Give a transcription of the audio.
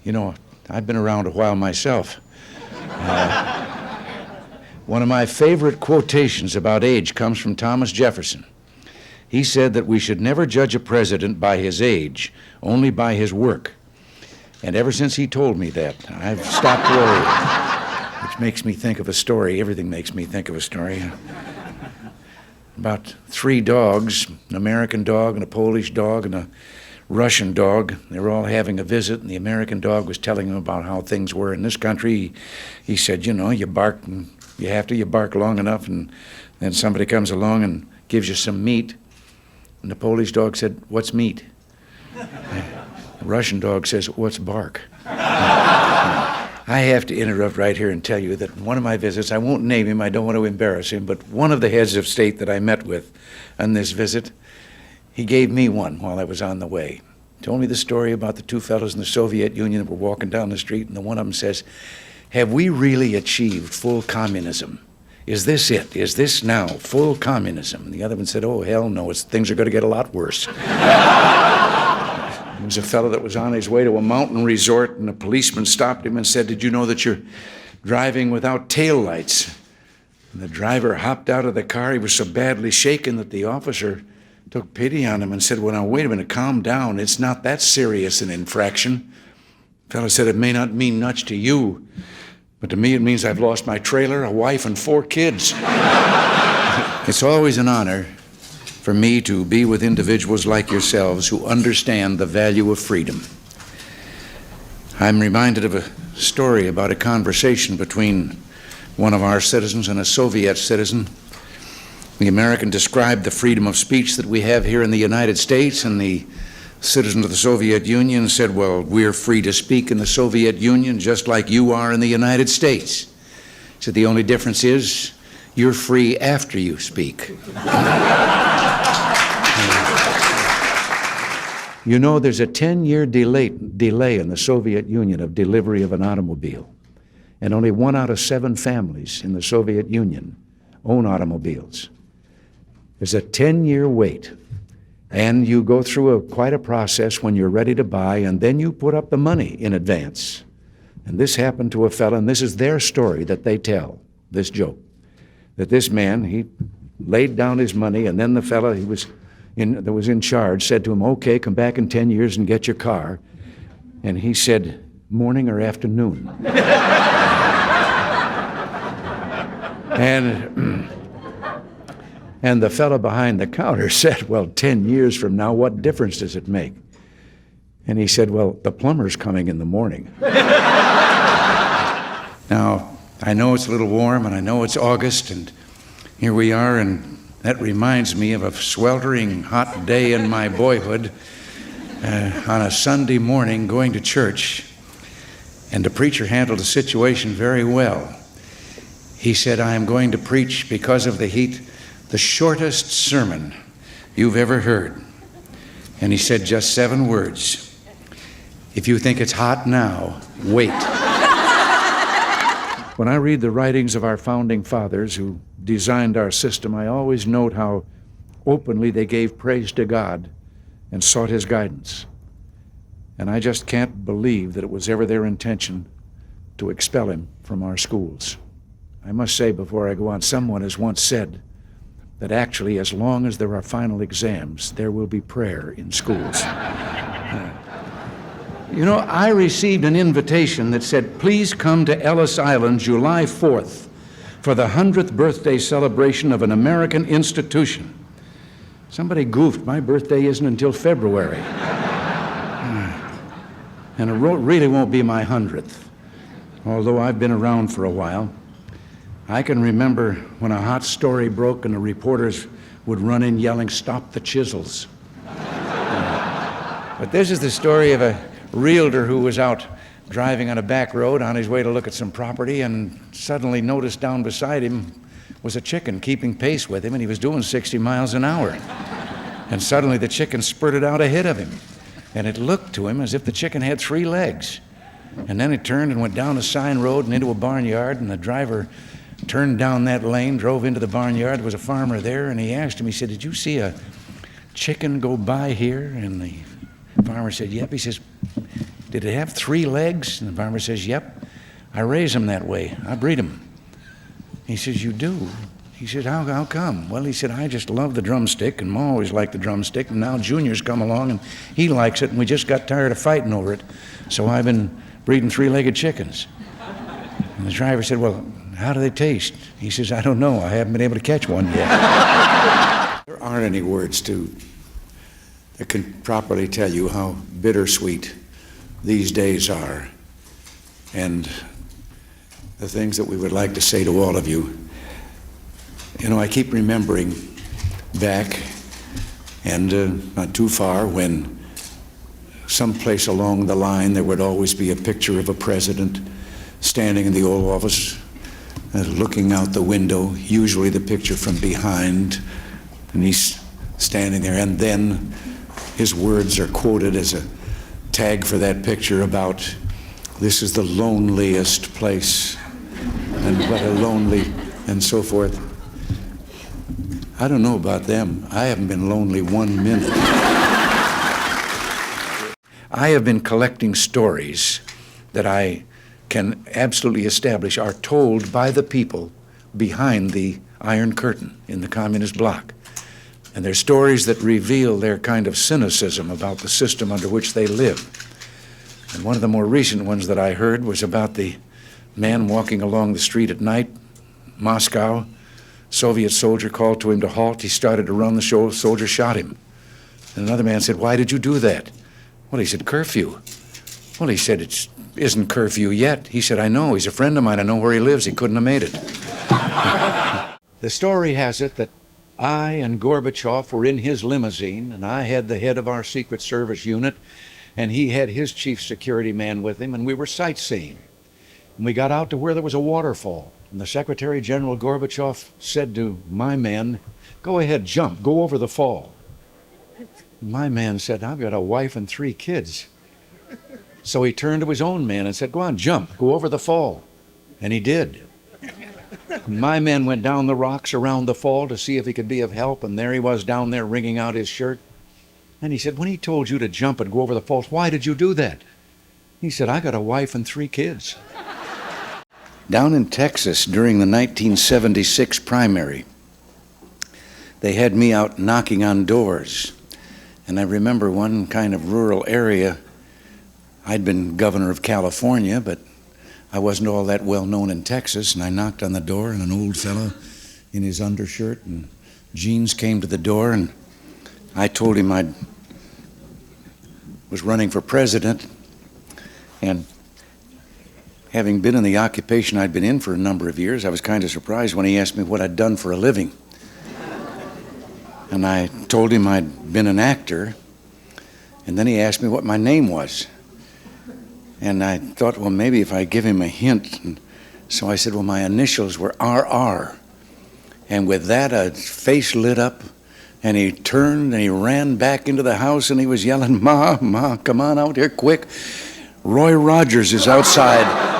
You know, I've been around a while myself. One of my favorite quotations about age comes from Thomas Jefferson. He said that we should never judge a president by his age, only by his work. And ever since he told me that, I've stopped worrying, which makes me think of a story. Everything makes me think of a story. About 3 dogs, an American dog and a Polish dog and a Russian dog. They were all having a visit, and the American dog was telling them about how things were in this country. He said, you know, you bark, and you bark long enough, and then somebody comes along and gives you some meat. And the Polish dog said, what's meat? The Russian dog says, what's bark? I have to interrupt right here and tell you that one of my visits, I won't name him, I don't want to embarrass him, but one of the heads of state that I met with on this visit, he gave me one while I was on the way. He told me the story about the 2 fellows in the Soviet Union that were walking down the street, and the one of them says, have we really achieved full communism? Is this it? Is this now full communism? And the other one said, oh, hell no, things are going to get a lot worse. There was a fellow that was on his way to a mountain resort, and a policeman stopped him and said, did you know that you're driving without taillights? And the driver hopped out of the car. He was so badly shaken that the officer took pity on him and said, well, now, wait a minute, calm down. It's not that serious an infraction. The fellow said, it may not mean much to you, but to me it means I've lost my trailer, a wife, and 4 kids. It's always an honor for me to be with individuals like yourselves who understand the value of freedom. I'm reminded of a story about a conversation between one of our citizens and a Soviet citizen. The American described the freedom of speech that we have here in the United States, and the citizen of the Soviet Union said, well, we're free to speak in the Soviet Union just like you are in the United States. He said, the only difference is you're free after you speak. You know, there's a 10-year delay in the Soviet Union of delivery of an automobile, and only 1 out of 7 families in the Soviet Union own automobiles. There's a 10-year wait, and you go through quite a process when you're ready to buy, and then you put up the money in advance. And this happened to a fellow, and this is their story that they tell, this joke, that this man, he laid down his money, and then the fellow that was in charge said to him, okay, come back in 10 years and get your car. And he said, morning or afternoon? And the fellow behind the counter said, well, 10 years from now, what difference does it make? And he said, well, the plumber's coming in the morning. Now, I know it's a little warm, and I know it's August, and here we are, and that reminds me of a sweltering hot day in my boyhood on a Sunday morning going to church, and the preacher handled the situation very well. He said, I am going to preach, because of the heat, the shortest sermon you've ever heard. And he said just 7 words. If you think it's hot now, wait. When I read the writings of our founding fathers who designed our system, I always note how openly they gave praise to God and sought his guidance. And I just can't believe that it was ever their intention to expel him from our schools. I must say before I go on, someone has once said that actually as long as there are final exams, there will be prayer in schools. You know, I received an invitation that said, please come to Ellis Island July 4th for the 100th birthday celebration of an American institution. Somebody goofed. My birthday isn't until February. And it really won't be my 100th, although I've been around for a while. I can remember when a hot story broke and the reporters would run in yelling, stop the chisels. But this is the story of a realtor who was out driving on a back road on his way to look at some property, and suddenly noticed down beside him was a chicken keeping pace with him, and he was doing 60 miles an hour. And suddenly the chicken spurted out ahead of him, and it looked to him as if the chicken had 3 legs. And then it turned and went down a sign road and into a barnyard, and the driver turned down that lane, drove into the barnyard. There was a farmer there, and he asked him, he said, did you see a chicken go by here? And the farmer said, yep. He says, did it have 3 legs? And the farmer says, yep, I raise them that way. I breed them. He says, you do? He said, how come? Well, he said, I just love the drumstick, and Ma always liked the drumstick, and now Junior's come along, and he likes it, and we just got tired of fighting over it, so I've been breeding 3-legged chickens. And the driver said, well, how do they taste? He says, I don't know. I haven't been able to catch one yet. There aren't any words that can properly tell you how bittersweet these days are, and the things that we would like to say to all of you. You know, I keep remembering back, and not too far, when someplace along the line there would always be a picture of a president standing in the Oval Office, looking out the window, usually the picture from behind, and he's standing there, and then his words are quoted as a tag for that picture about, this is the loneliest place, and what a lonely, and so forth. I don't know about them. I haven't been lonely 1 minute. I have been collecting stories that I can absolutely establish are told by the people behind the Iron Curtain in the communist bloc. And they're stories that reveal their kind of cynicism about the system under which they live. And one of the more recent ones that I heard was about the man walking along the street at night, Moscow. Soviet soldier called to him to halt. He started to run. The soldier shot him. And another man said, why did you do that? Well, he said, curfew. Well, he said, it isn't curfew yet. He said, I know. He's a friend of mine. I know where he lives. He couldn't have made it. The story has it that I and Gorbachev were in his limousine, and I had the head of our Secret Service unit, and he had his chief security man with him, and we were sightseeing. And we got out to where there was a waterfall, and the Secretary General Gorbachev said to my man, go ahead, jump, go over the fall. My man said, I've got a wife and 3 kids. So he turned to his own man and said, go on, jump, go over the fall. And he did. My man went down the rocks around the fall to see if he could be of help, and there he was down there wringing out his shirt. And he said, when he told you to jump and go over the falls, why did you do that? He said, I got a wife and 3 kids. Down in Texas during the 1976 primary, they had me out knocking on doors. And I remember one kind of rural area. I'd been governor of California, but I wasn't all that well known in Texas, and I knocked on the door, and an old fellow in his undershirt and jeans came to the door, and I told him I was running for president, and having been in the occupation I'd been in for a number of years, I was kind of surprised when he asked me what I'd done for a living. And I told him I'd been an actor, and then he asked me what my name was. And I thought, well, maybe if I give him a hint. And so I said, well, my initials were RR. And with that, a face lit up, and he turned and he ran back into the house, and he was yelling, Ma, come on out here quick. Roy Rogers is outside.